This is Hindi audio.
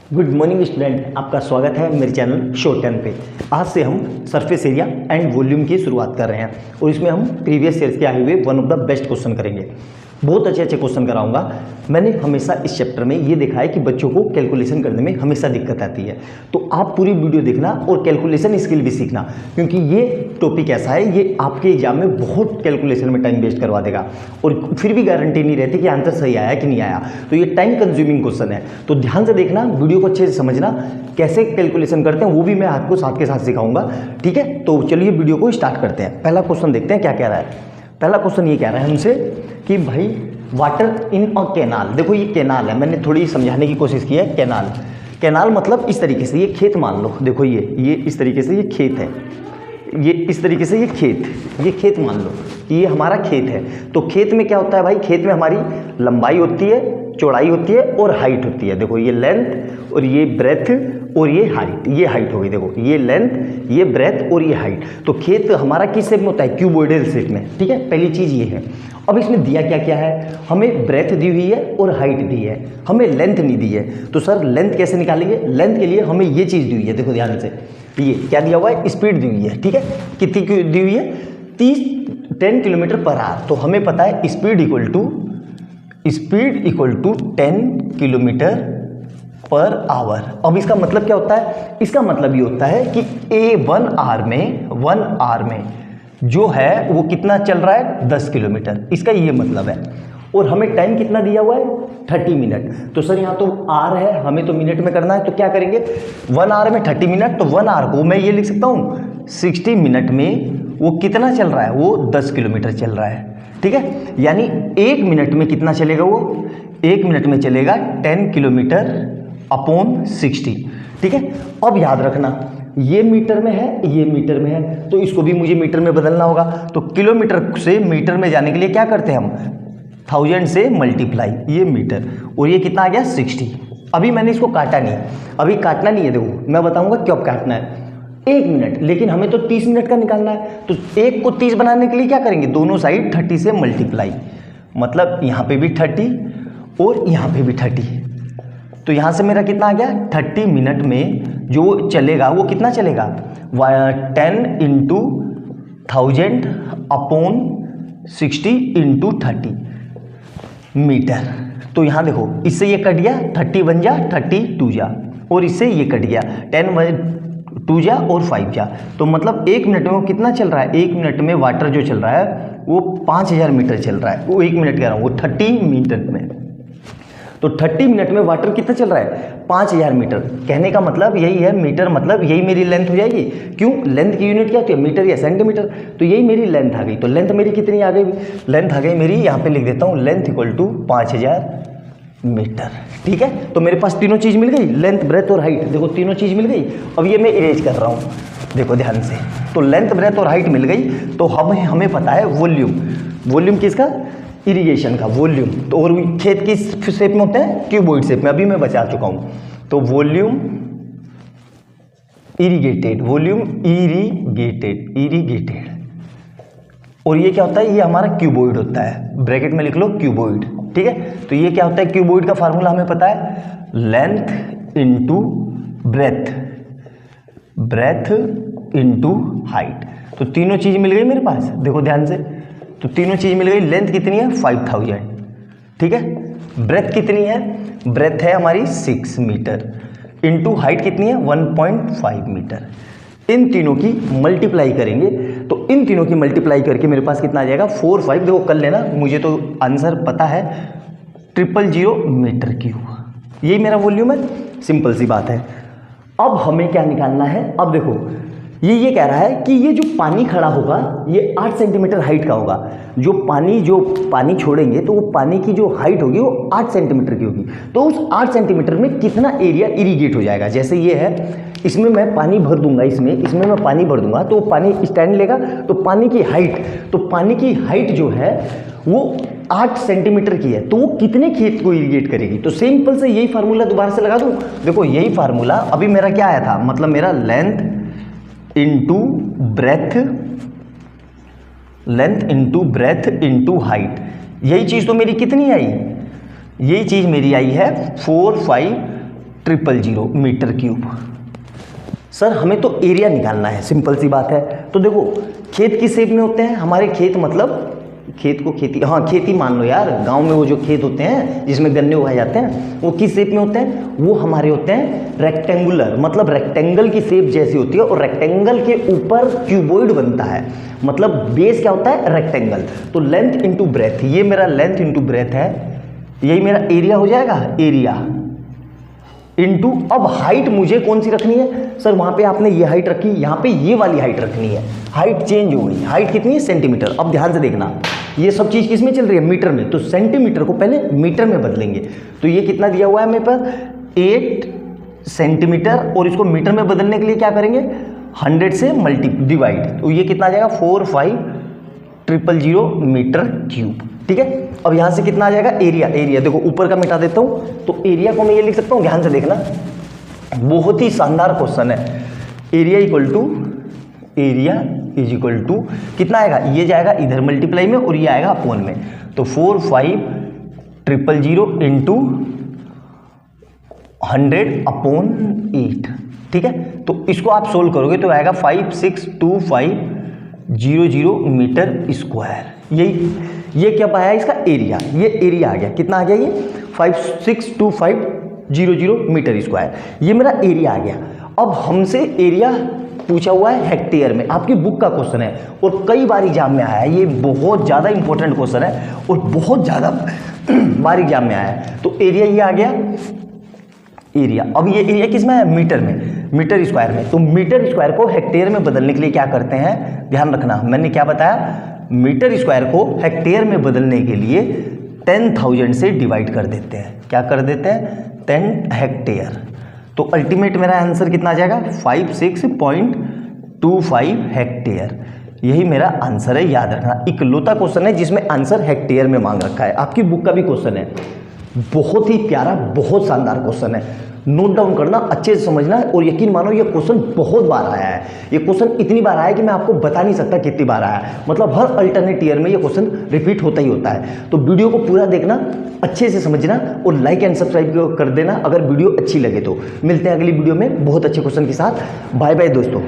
गुड मॉर्निंग स्टूडेंट, आपका स्वागत है मेरे चैनल शॉर्ट टर्म पे। आज से हम सरफेस एरिया एंड वॉल्यूम की शुरुआत कर रहे हैं और इसमें हम प्रीवियस ईयर्स के आए हुए one of the best question करेंगे। बहुत अच्छे अच्छे क्वेश्चन कराऊंगा। मैंने हमेशा इस चैप्टर में ये देखा है कि बच्चों को कैलकुलेशन करने में हमेशा दिक्कत आती है, तो आप पूरी वीडियो देखना और कैलकुलेशन स्किल भी सीखना, क्योंकि ये टॉपिक ऐसा है ये आपके एग्जाम में बहुत कैलकुलेशन में टाइम वेस्ट करवा देगा और फिर भी गारंटी नहीं रहती कि आंसर सही आया कि नहीं आया। तो ये टाइम कंज्यूमिंग क्वेश्चन है, तो ध्यान से देखना, वीडियो को अच्छे से समझना, कैसे कैलकुलेशन करते हैं वो भी मैं आपको साथ के साथ सिखाऊंगा। ठीक है, तो चलिए वीडियो को स्टार्ट करते हैं। पहला क्वेश्चन देखते हैं क्या कह रहा है। पहला क्वेश्चन ये कह रहा है हमसे कि भाई वाटर इन अ कैनाल। देखो ये कैनाल है, मैंने थोड़ी समझाने की कोशिश की है। कैनाल कैनाल मतलब इस तरीके से, ये खेत मान लो, देखो ये इस तरीके से ये खेत है, ये इस तरीके से ये खेत मान लो कि ये हमारा खेत है। तो खेत में क्या होता है भाई, खेत में हमारी लंबाई होती है, चौड़ाई होती है और हाइट होती है। देखो ये लेंथ और ये ब्रेथ और ये हाइट हो गई। देखो ये लेंथ, ये ब्रेथ और ये हाइट। तो खेत हमारा किस शेप में होता है, क्यूबॉइडल शेप में। ठीक है, पहली चीज़ ये है। अब इसमें दिया क्या क्या है, हमें ब्रेथ दी हुई है और हाइट दी है, हमें लेंथ नहीं दी है। तो सर लेंथ कैसे निकालेंगे, लेंथ के लिए हमें ये चीज़ दी हुई है, देखो ध्यान से, ये क्या दिया हुआ है, स्पीड दी हुई है। ठीक है, कितनी दी हुई है, 10 किलोमीटर पर आवर। तो हमें पता है speed equal to 10 kilometre per hour. अब इसका मतलब क्या होता है, इसका मतलब ये होता है कि वन आवर में जो है वो कितना चल रहा है, 10 किलोमीटर। इसका ये मतलब है। और हमें टाइम कितना दिया हुआ है, 30 मिनट। तो सर यहाँ तो आर है, हमें तो मिनट में करना है, तो क्या करेंगे, 1 आवर में 30 मिनट, तो 1 आवर को मैं ये लिख सकता हूँ 60 मिनट में वो कितना चल रहा है, वो 10 किलोमीटर चल रहा है। ठीक है, यानी 1 मिनट में कितना चलेगा, वो 1 मिनट में चलेगा 10 किलोमीटर अपॉन 60। ठीक है, अब याद रखना ये मीटर में है, ये मीटर में है, तो इसको भी मुझे मीटर में बदलना होगा। तो किलोमीटर से मीटर में जाने के लिए क्या करते हैं हम, 1000 से मल्टीप्लाई, ये मीटर, और ये कितना आ गया 60। अभी मैंने इसको काटा नहीं, अभी काटना नहीं है। देखो मैं बताऊंगा क्यों काटना है, 1 मिनट, लेकिन हमें तो 30 मिनट का निकालना है। तो 1 को 30 बनाने के लिए क्या करेंगे, दोनों साइड 30 से मल्टीप्लाई, मतलब यहाँ पे भी 30 और यहाँ पे भी 30। तो यहाँ से मेरा कितना आ गया, 30 मिनट में जो चलेगा वो कितना चलेगा, 10 इंटू 1000 अपॉन 60 इंटू 30 मीटर। तो यहाँ देखो इससे ये कट गया, 30 बन जा, 30 2 जा, और इससे ये कट गया, 10 2 जा और 5 जा। तो मतलब 1 मिनट में वो कितना चल रहा है, 1 मिनट में वाटर जो चल रहा है वो 5000 मीटर चल रहा है। वो 1 मिनट कह रहा हूँ, वो 30 मिनट में। तो 30 मिनट में वाटर कितना चल रहा है, 5000 मीटर। कहने का मतलब यही है, मीटर मतलब यही मेरी लेंथ हो जाएगी। क्यों, लेंथ की यूनिट क्या होती है, मीटर या सेंटीमीटर। तो यही मेरी लेंथ आ गई। तो लेंथ मेरी कितनी आ गई, लेंथ आ गई मेरी, यहाँ पे लिख देता हूँ, लेंथ इक्वल टू 5000 मीटर। ठीक है, तो मेरे पास तीनों चीज़ मिल गई, लेंथ ब्रेथ और हाइट। देखो तीनों चीज़ मिल गई। अब ये मैं इरेज कर रहा हूँ, देखो ध्यान से। तो लेंथ ब्रेथ और हाइट मिल गई। तो हमें पता है वॉल्यूम किसका, इरिगेशन का वॉल्यूम। तो और खेत किस शेप में होते हैं, क्यूबॉइड शेप में, अभी मैं बचा चुका हूँ। तो वॉल्यूम इरिगेटेड, और ये क्या होता है, ये हमारा क्यूबॉइड होता है, ब्रैकेट में लिख लो क्यूबॉइड। ठीक है, तो ये क्या होता है, क्यूबॉइड का फार्मूला हमें पता है, length into breadth into height. तो तीनों चीज मिल गई मेरे पास, देखो ध्यान से। तो तीनों चीज मिल गई। लेंथ कितनी है, 5000। ठीक है, ब्रेथ कितनी है, ब्रेथ है हमारी 6 मीटर, इंटू हाइट कितनी है, 1.5 मीटर। इन तीनों की मल्टीप्लाई करेंगे, तो इन तीनों की मल्टीप्लाई करके मेरे पास कितना आ जाएगा, 4-5। देखो कर लेना, मुझे तो आंसर पता है, 000 मीटर क्यूब। यही मेरा वॉल्यूम है, सिंपल सी बात है। अब हमें क्या निकालना है, अब देखो ये कह रहा है कि ये जो पानी खड़ा होगा ये 8 सेंटीमीटर हाइट का होगा। जो पानी छोड़ेंगे तो वो पानी की जो हाइट होगी वो 8 सेंटीमीटर की होगी। तो उस 8 सेंटीमीटर में कितना एरिया इरिगेट हो जाएगा। जैसे ये है, इसमें मैं पानी भर दूंगा, इसमें मैं पानी भर दूंगा, तो पानी स्टैंड लेगा। तो पानी की हाइट जो है वो 8 सेंटीमीटर की है, तो वो कितने खेत को इरिगेट करेगी। तो सिंपल से यही फार्मूला दोबारा से लगा दूं। देखो यही फार्मूला अभी मेरा क्या आया था, मतलब मेरा length into breadth into height. यही चीज़ तो मेरी कितनी आई, यही चीज़ मेरी आई है 4, 5 000 मीटर क्यूब। सर हमें तो एरिया निकालना है, सिंपल सी बात है। तो देखो खेत किस शेप में होते हैं हमारे, खेत मतलब खेत को खेती, हाँ खेती मान लो यार, गांव में वो जो खेत होते हैं जिसमें गन्ने उगाए जाते हैं वो किस शेप में होते हैं, वो हमारे होते हैं रेक्टेंगुलर, मतलब रेक्टेंगल की शेप जैसी होती है और रेक्टेंगल के ऊपर क्यूबॉइड बनता है, मतलब बेस क्या होता है रेक्टेंगल। तो लेंथ इंटू ब्रेथ, ये मेरा लेंथ इंटू ब्रेथ है, यही मेरा एरिया हो जाएगा, एरिया इनटू, अब हाइट मुझे कौन सी रखनी है सर, वहां पे आपने ये हाइट रखी, यहाँ पे ये वाली हाइट रखनी है, हाइट चेंज हो गई, हाइट कितनी है सेंटीमीटर। अब ध्यान से देखना ये सब चीज किस में चल रही है, मीटर में, तो सेंटीमीटर को पहले मीटर में बदलेंगे। तो ये कितना दिया हुआ है मेरे पास 8 सेंटीमीटर, और इसको मीटर में बदलने के लिए क्या करेंगे 100 से डिवाइड, तो ये कितना आ जाएगा 45,000 मीटर क्यूब। ठीक है, अब यहां से कितना आ जाएगा एरिया, एरिया देखो ऊपर का मिटा देता हूं, तो एरिया को मैं ये लिख सकता हूं, ध्यान से देखना बहुत ही शानदार क्वेश्चन है। एरिया इज इक्वल टू कितना आएगा, ये जाएगा इधर मल्टीप्लाई में और ये आएगा अपोन में, तो 45,000 इंटू 100/8। ठीक है, तो इसको आप सोल्व करोगे तो आएगा 562500 मीटर स्क्वायर। ये क्या पाया इसका एरिया, ये एरिया आ गया, कितना आ गया ये 562500 मीटर स्क्वायर, ये मेरा एरिया आ गया। अब हमसे एरिया पूछा हुआ है हेक्टेयर में, आपकी बुक का क्वेश्चन है और कई बार एग्जाम में आया है, ये बहुत ज़्यादा इंपॉर्टेंट क्वेश्चन है और बहुत ज़्यादा बार एग्जाम में आया है। तो एरिया ये आ गया एरिया, अब ये एरिया किस में है मीटर में, मीटर स्क्वायर में। तो मीटर स्क्वायर को हेक्टेयर में बदलने के लिए क्या करते हैं, ध्यान रखना मैंने क्या बताया, मीटर स्क्वायर को हेक्टेयर में बदलने के लिए 10,000 से डिवाइड कर देते हैं, क्या कर देते हैं 10 हेक्टेयर। तो अल्टीमेट मेरा आंसर कितना आ जाएगा 56.25 हेक्टेयर, यही मेरा आंसर है। याद रखना इकलौता क्वेश्चन है जिसमें आंसर हेक्टेयर में मांग रखा है, आपकी बुक का भी क्वेश्चन है, बहुत ही प्यारा बहुत शानदार क्वेश्चन है, नोट डाउन करना अच्छे से समझना, और यकीन मानो ये क्वेश्चन बहुत बार आया है, ये क्वेश्चन इतनी बार आया है कि मैं आपको बता नहीं सकता कितनी बार आया है, मतलब हर अल्टरनेट ईयर में ये क्वेश्चन रिपीट होता ही होता है। तो वीडियो को पूरा देखना, अच्छे से समझना और लाइक एंड सब्सक्राइब कर देना अगर वीडियो अच्छी लगे तो। मिलते हैं अगली वीडियो में बहुत अच्छे क्वेश्चन के साथ, बाय बाय दोस्तों।